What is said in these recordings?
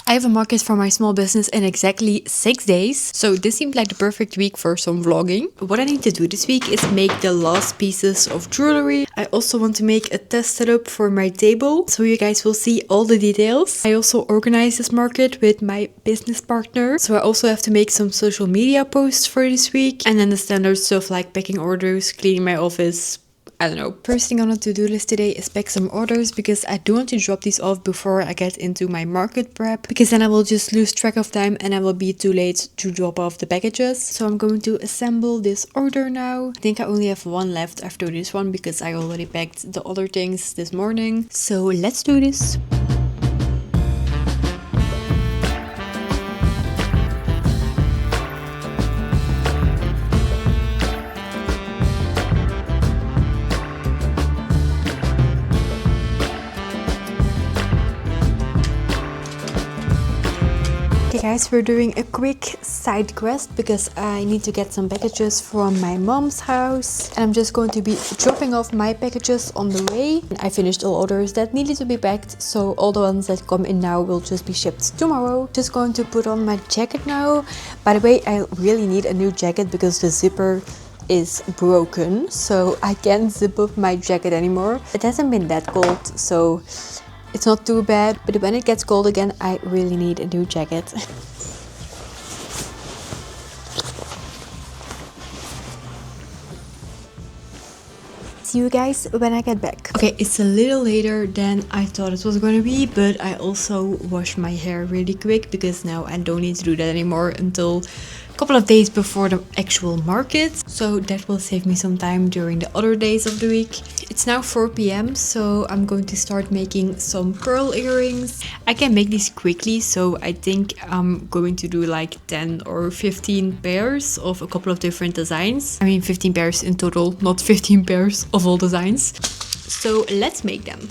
I have a market for my small business in exactly 6 days, so this seemed like the perfect week for some vlogging. What I need to do this week is make the last pieces of jewelry. I also want to make a test setup for my table, so you guys will see all the details. I also organize this market with my business partner, so I also have to make some social media posts for this week, and then the standard stuff like packing orders, cleaning my office, I don't know. First thing on the to-do list today is pack some orders because I do want to drop these off before I get into my market prep, because then I will just lose track of time and I will be too late to drop off the packages. So I'm going to assemble this order now. I think I only have one left after this one because I already packed the other things this morning. So let's do this. Okay guys, we're doing a quick side quest because I need to get some packages from my mom's house, and I'm just going to be dropping off my packages on the way. I finished all orders that needed to be packed, so all the ones that come in now will just be shipped tomorrow. Just going to put on my jacket now. By the way, I really need a new jacket because the zipper is broken, so I can't zip up my jacket anymore. It hasn't been that cold, so it's not too bad, but when it gets cold again, I really need a new jacket. See you guys when I get back. Okay, it's a little later than I thought it was going to be, but I also washed my hair really quick because now I don't need to do that anymore until a couple of days before the actual market, so that will save me some time during the other days of the week. It's now 4 p.m, so I'm going to start making some pearl earrings. I can make these quickly, so I think I'm going to do like 10 or 15 pairs of a couple of different designs. I mean 15 pairs in total, not 15 pairs of all designs. So let's make them.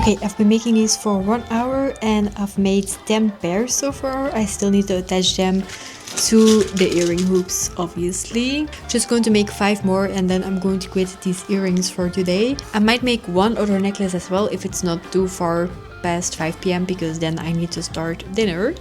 Okay, I've been making these for 1 hour and I've made 10 pairs so far. I still need to attach them to the earring hoops, obviously. Just going to make 5 more and then I'm going to quit these earrings for today. I might make one other necklace as well if it's not too far past 5 p.m, because then I need to start dinner.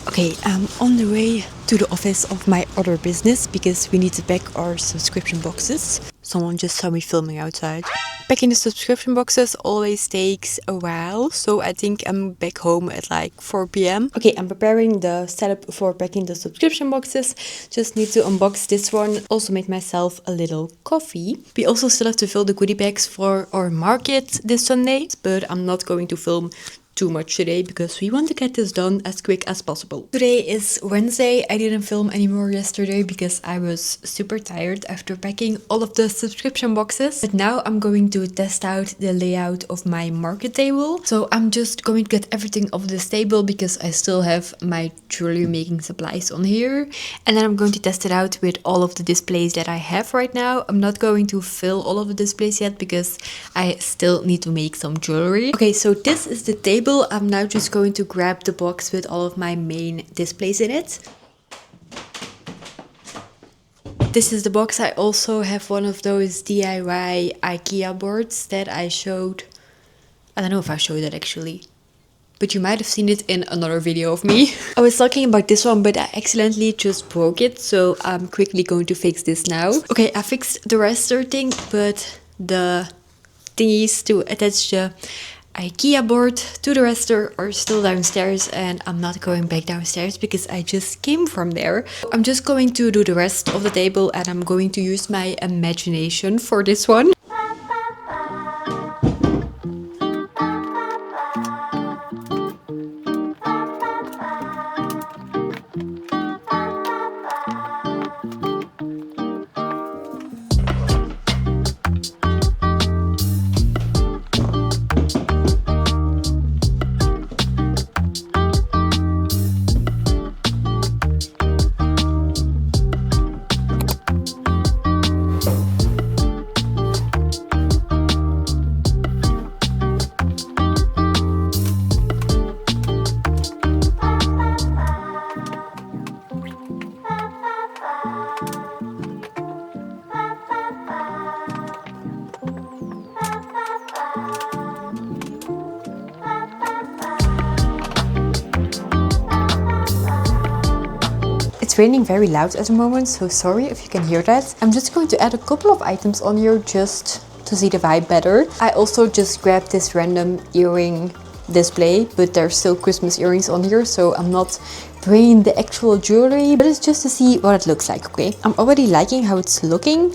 Okay, I'm on the way to the office of my other business because we need to pack our subscription boxes. Someone just saw me filming outside. Packing the subscription boxes always takes a while, so I think I'm back home at like 4 p.m. Okay, I'm preparing the setup for packing the subscription boxes. Just need to unbox this one. Also made myself a little coffee. We also still have to fill the goodie bags for our market this Sunday, but I'm not going to film too much today because we want to get this done as quick as possible. Today is Wednesday. I didn't film anymore yesterday because I was super tired after packing all of the subscription boxes. But now I'm going to test out the layout of my market table. So I'm just going to get everything off this table because I still have my jewelry making supplies on here. And then I'm going to test it out with all of the displays that I have right now. I'm not going to fill all of the displays yet because I still need to make some jewelry. Okay, so this is the table. I'm now just going to grab the box with all of my main displays in it. This is the box. I also have one of those DIY IKEA boards that I showed. I don't know if I showed it actually, but you might have seen it in another video of me. I was talking about this one, but I accidentally just broke it, so I'm quickly going to fix this now. Okay, I fixed the raster thing, but the thingies to attach the IKEA board to the rest are still downstairs, and I'm not going back downstairs because I just came from there. I'm just going to do the rest of the table, and I'm going to use my imagination for this one. It's raining very loud at the moment, so sorry if you can hear that. I'm just going to add a couple of items on here just to see the vibe better. I also just grabbed this random earring display, but there's still Christmas earrings on here, so I'm not bringing the actual jewelry, but it's just to see what it looks like, okay? I'm already liking how it's looking.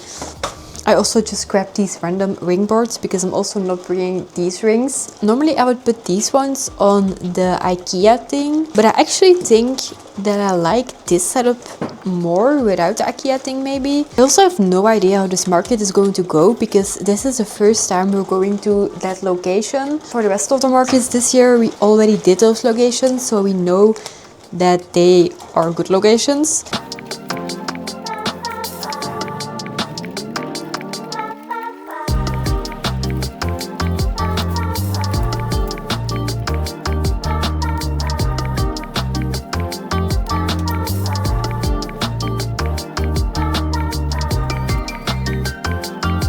I also just grabbed these random ring boards because I'm also not bringing these rings. Normally I would put these ones on the IKEA thing, but I actually think that I like this setup more without the IKEA thing maybe. I also have no idea how this market is going to go because this is the first time we're going to that location. For the rest of the markets this year, we already did those locations, so we know that they are good locations.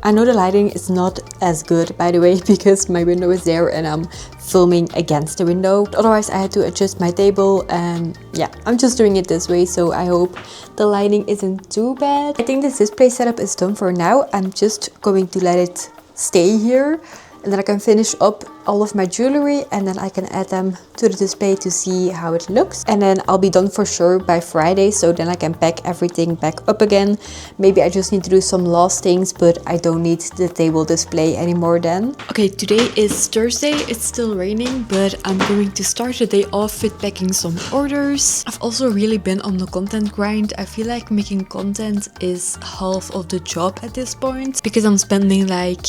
I know the lighting is not as good, by the way, because my window is there and I'm filming against the window. Otherwise I had to adjust my table, and yeah, I'm just doing it this way, so I hope the lighting isn't too bad. I think this display setup is done for now. I'm just going to let it stay here, and then I can finish up all of my jewelry, and then I can add them to the display to see how it looks. And then I'll be done for sure by Friday, so then I can pack everything back up again. Maybe I just need to do some last things, but I don't need the table display anymore then. Okay, today is Thursday. It's still raining, but I'm going to start the day off with packing some orders. I've also really been on the content grind. I feel like making content is half of the job at this point, because I'm spending like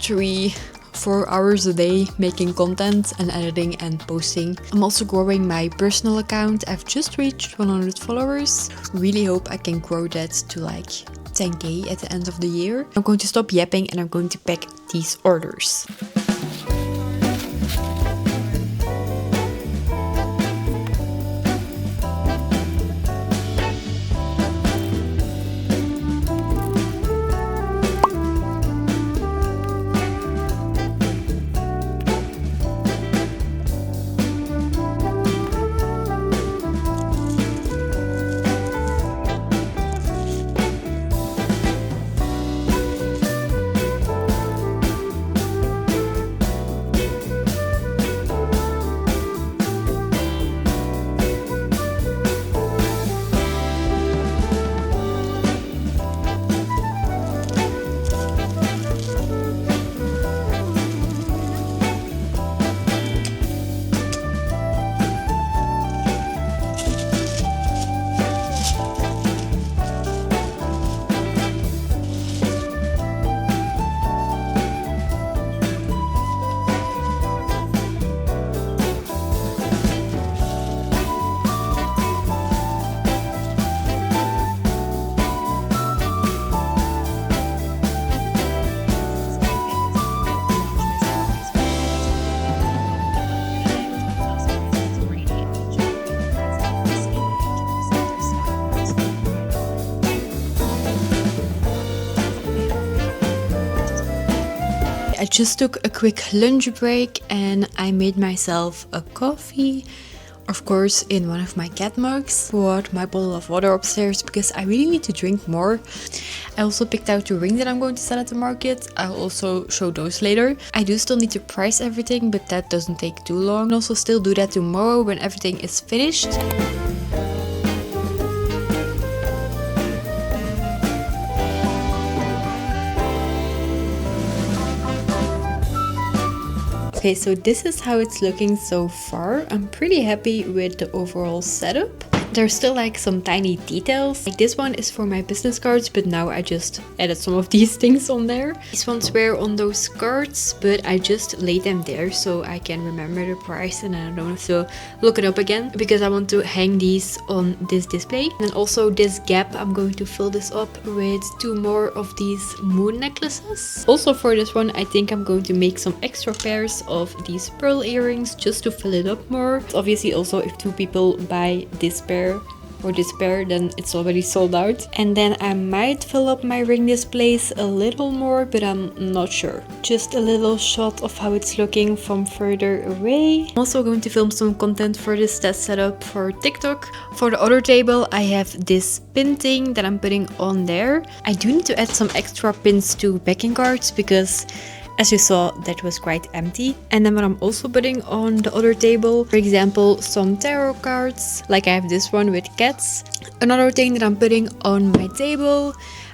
3-4 hours a day making content and editing and posting. I'm also growing my personal account. I've just reached 100 followers. Really hope I can grow that to like 10k at the end of the year. I'm going to stop yapping and I'm going to pack these orders. I just took a quick lunch break and I made myself a coffee, of course, in one of my cat mugs. Put my bottle of water upstairs because I really need to drink more. I also picked out the ring that I'm going to sell at the market. I'll also show those later. I do still need to price everything, but that doesn't take too long. I'll also still do that tomorrow when everything is finished. Okay, so this is how it's looking so far. I'm pretty happy with the overall setup. There's still like some tiny details. Like this one is for my business cards, but now I just added some of these things on there. These ones were on those cards, but I just laid them there so I can remember the price and I don't have to look it up again because I want to hang these on this display. And then also this gap, I'm going to fill this up with 2 more of these moon necklaces. Also for this one, I think I'm going to make some extra pairs of these pearl earrings just to fill it up more. Obviously also if 2 people buy this pair or this pair, then it's already sold out. And then I might fill up my ring displays a little more, but I'm not sure. Just a little shot of how it's looking from further away. I'm also going to film some content for this test setup for TikTok. For the other table, I have this pin thing that I'm putting on there. I do need to add some extra pins to backing cards because as you saw, that was quite empty. And then what I'm also putting on the other table, for example, some tarot cards, like I have this one with cats. Another thing that I'm putting on my table,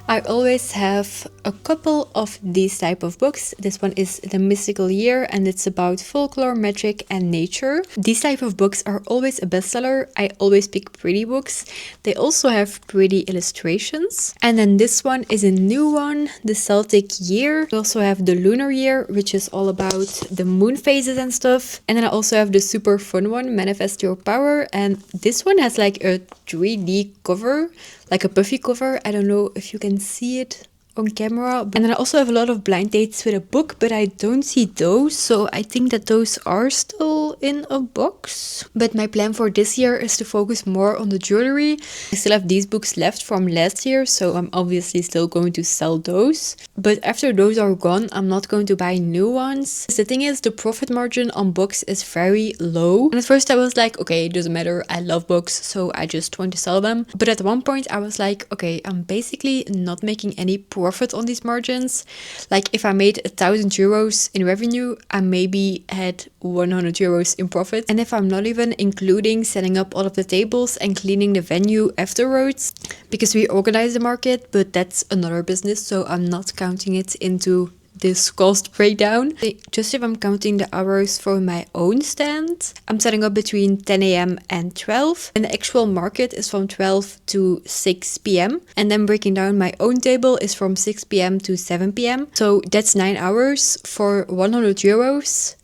I always have a couple of these type of books. This one is The Mystical Year and it's about folklore, magic and nature. These type of books are always a bestseller. I always pick pretty books. They also have pretty illustrations. And then this one is a new one, The Celtic Year. We also have The Lunar Year, which is all about the moon phases and stuff. And then I also have the super fun one, Manifest Your Power. And this one has like a 3D cover, like a puffy cover. I don't know if you can see it on camera. And then I also have a lot of blind dates with a book, but I don't see those, so I think that those are still in a box. But my plan for this year is to focus more on the jewelry. I still have these books left from last year, so I'm obviously still going to sell those. But after those are gone, I'm not going to buy new ones. The thing is, the profit margin on books is very low. And at first I was like, okay, it doesn't matter, I love books, so I just want to sell them. But at one point I was like, okay, I'm basically not making any profit on these margins. Like if I made 1,000 euros in revenue, I maybe had 100 euros in profit. And if I'm not even including setting up all of the tables and cleaning the venue afterwards, because we organize the market, but that's another business, so I'm not counting it into this cost breakdown. Just if I'm counting the hours for my own stand, I'm setting up between 10 a.m. and 12, and the actual market is from 12 to 6 p.m. and then breaking down my own table is from 6 p.m. to 7 p.m. So that's 9 hours for 100 euros.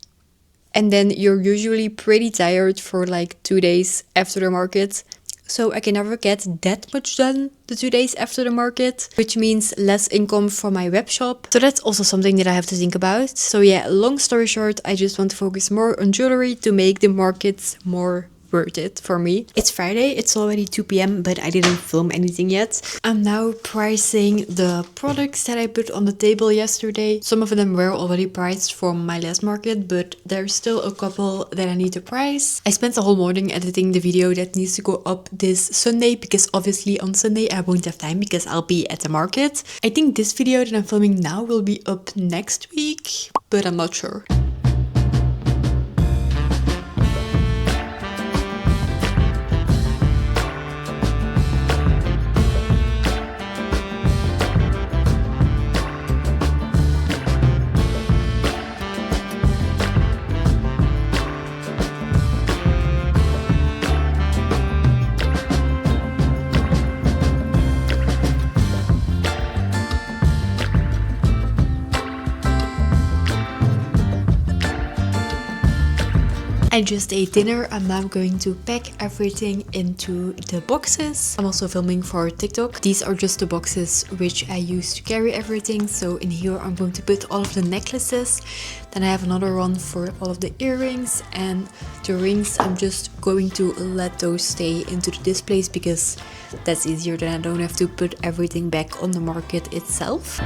And then you're usually pretty tired for like 2 days after the market. So I can never get that much done the 2 days after the market, which means less income from my web shop. So that's also something that I have to think about. So yeah, long story short, I just want to focus more on jewelry to make the markets more worth it for me. It's Friday, it's already 2 p.m, but I didn't film anything yet. I'm now pricing the products that I put on the table yesterday. Some of them were already priced from my last market, but there's still a couple that I need to price. I spent the whole morning editing the video that needs to go up this Sunday, because obviously on Sunday I won't have time because I'll be at the market. I think this video that I'm filming now will be up next week, but I'm not sure. I just ate dinner. I'm now going to pack everything into the boxes. I'm also filming for TikTok. These are just the boxes which I use to carry everything. So in here I'm going to put all of the necklaces. Then I have another one for all of the earrings, and the rings I'm just going to let those stay into the displays because that's easier, then I don't have to put everything back on the market itself.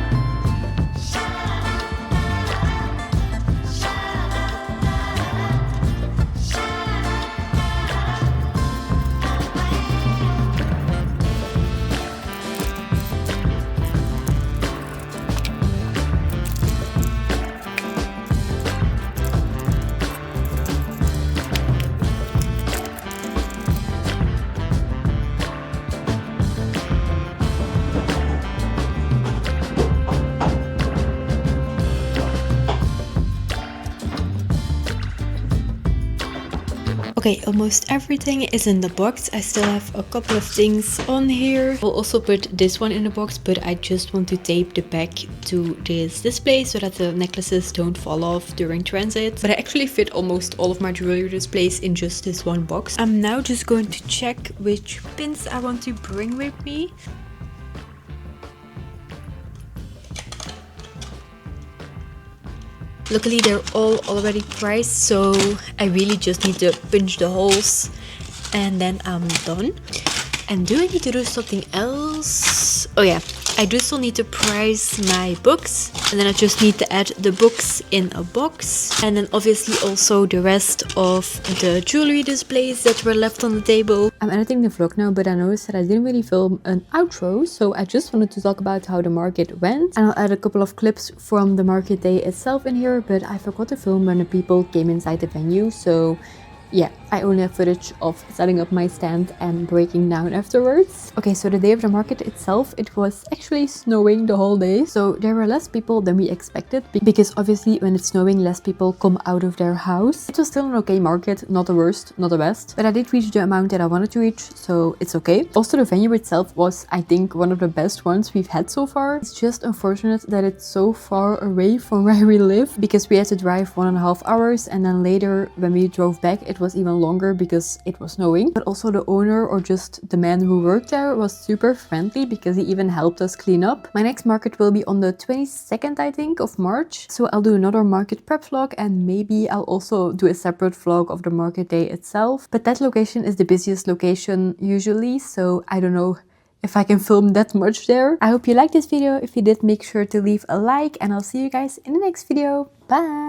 Okay, almost everything is in the box. I still have a couple of things on here. I'll also put this one in the box, but I just want to tape the back to this display so that the necklaces don't fall off during transit. But I actually fit almost all of my jewelry displays in just this one box. I'm now just going to check which pins I want to bring with me. Luckily they're all already priced, so I really just need to punch the holes and then I'm done. And do I need to do something else? Oh yeah, I do still need to price my books, and then I just need to add the books in a box, and then obviously also the rest of the jewelry displays that were left on the table. I'm editing the vlog now, but I noticed that I didn't really film an outro, so I just wanted to talk about how the market went, and I'll add a couple of clips from the market day itself in here, but I forgot to film when the people came inside the venue, so yeah, I only have footage of setting up my stand and breaking down afterwards. Okay, so the day of the market itself, it was actually snowing the whole day. So there were less people than we expected, because obviously when it's snowing, less people come out of their house. It was still an okay market, not the worst, not the best, but I did reach the amount that I wanted to reach, so it's okay. Also, the venue itself was, I think, one of the best ones we've had so far. It's just unfortunate that it's so far away from where we live, because we had to drive 1.5 hours, and then later when we drove back, it was even longer because it was snowing. But also the owner, or just the man who worked there, was super friendly because he even helped us clean up. My next market will be on the 22nd, I think, of March. So I'll do another market prep vlog, and maybe I'll also do a separate vlog of the market day itself. But that location is the busiest location usually, so I don't know if I can film that much there. I hope you liked this video. If you did, make sure to leave a like, and I'll see you guys in the next video. Bye!